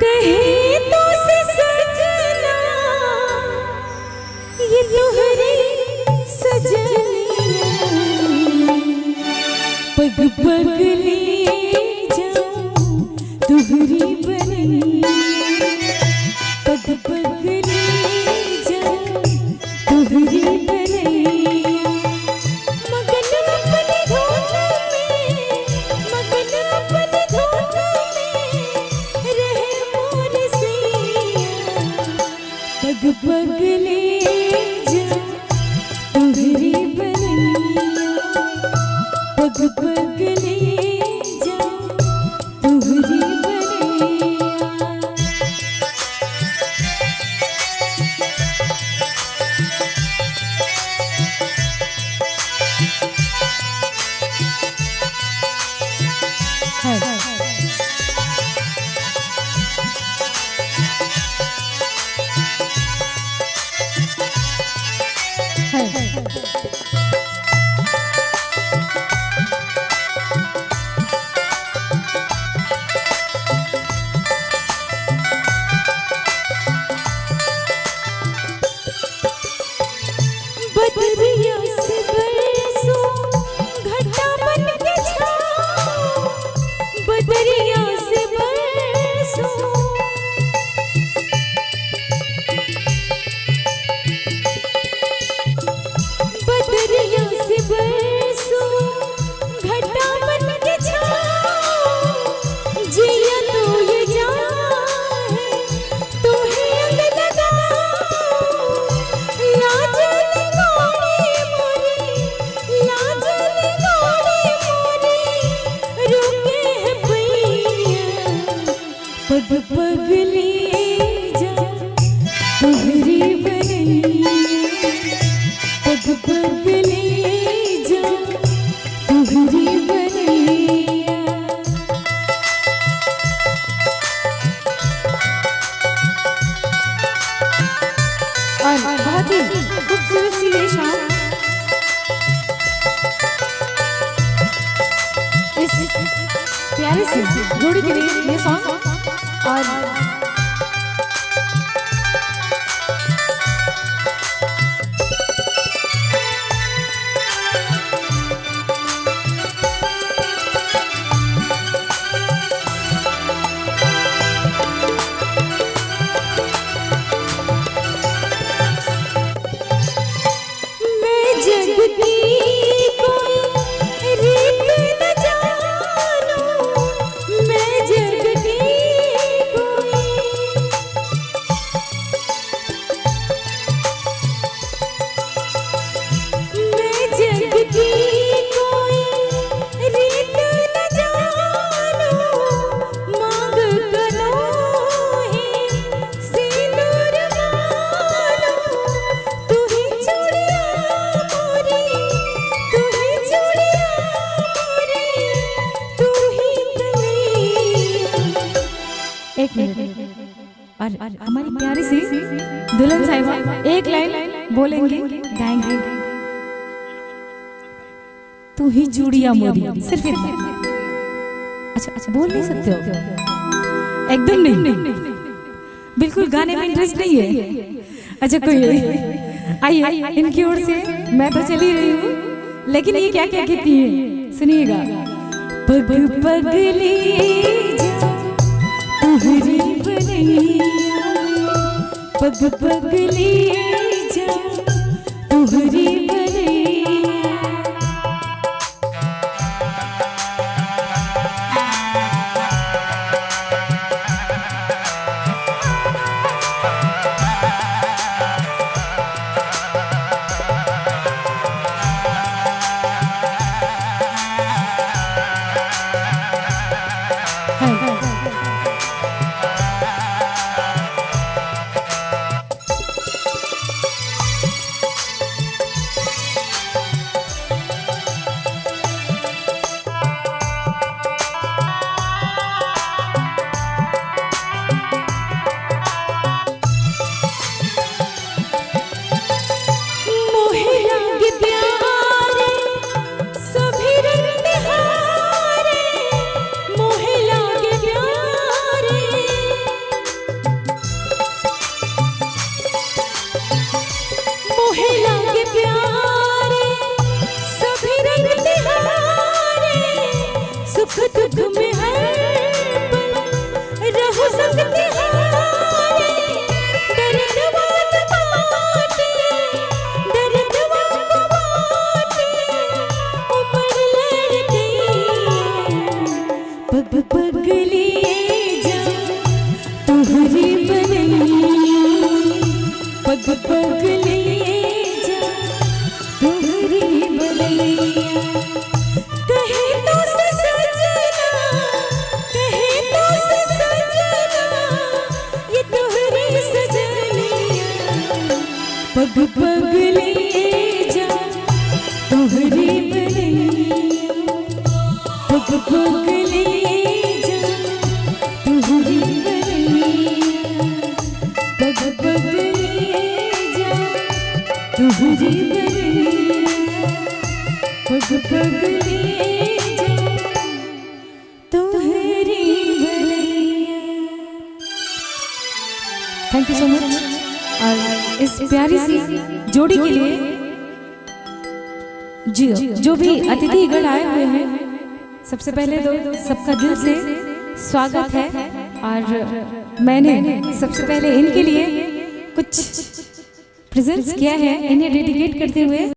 कहे तो से सजना ये तुहरी सजनिया पग पग ले जाऊं तुहरी बनिया पग पग ले जाऊं तुहरी बनिया मगन अपनी धुन में मगन अपनी धुन में रहे मोर सैया पग पग ले जाऊं तुहरी बनिया पग पग ले जाऊं तुहरी बनिया। बदरिया से बरसो घटा बन के छाओ बदरिया से बरसो बदरिया से बरसो घटा बन के छाओ जिया तो ये जाए तो है अंग लगाओ लाज लगाने मोरे लाज लगाने मोरे रुके है भैया पग पग ले जा तुहरी बनिया पग पग ले जा तुहरी बनिया। और बहुत ही खूबसूरत सी ये शाम इस प्यारे सी जोड़ी के लिए ये सॉन्ग और मैं जग की कोई रीत न जानूं मैं जग की कोई मैं जग की कोई रीत न जानूं मांग करो है सिंदूर मानो तू ही चूड़िया मोरी तू ही चूड़िया मोरी तू ही कलिया। एक मिनट और हमारी प्यारी सी दुल्हन साहिबा एक लाइन बोलेंगे गाएंगे तू ही चूड़िया मोरी सिर्फ इतना। अच्छा बोल नहीं सकते हो एकदम नहीं बिल्कुल गाने में इंटरेस्ट नहीं है। अच्छा कोई आइए इनकी ओर से मैं तो चली रही हूँ लेकिन ये क्या क्या कहती है सुनिएगा। पग पग ले जा तुहरी बनिया पग पग ले जा तुहरी बनिया। पग पग ले जा तुम्हारी बलैया, कहे तो से सजना, कहे तो से सजना, ये तुम्हारी सजनिया। पग पग ले जा तुम्हारी बलैया, पग पग ले जा तुम्हारी बलैया, पग पग ले जा तुम्हारी बलैया, पग पग ले जा तुम्हारी बलैया। Thank you so much. और इस प्यारी सी जोड़ी के लिए जो भी अतिथिगण आए हुए हैं, सबसे पहले तो सबका दिल से स्वागत है। और मैंने सबसे पहले इनके लिए कुछ प्रेजेंट्स किया है, इन्हें डेडिकेट करते हुए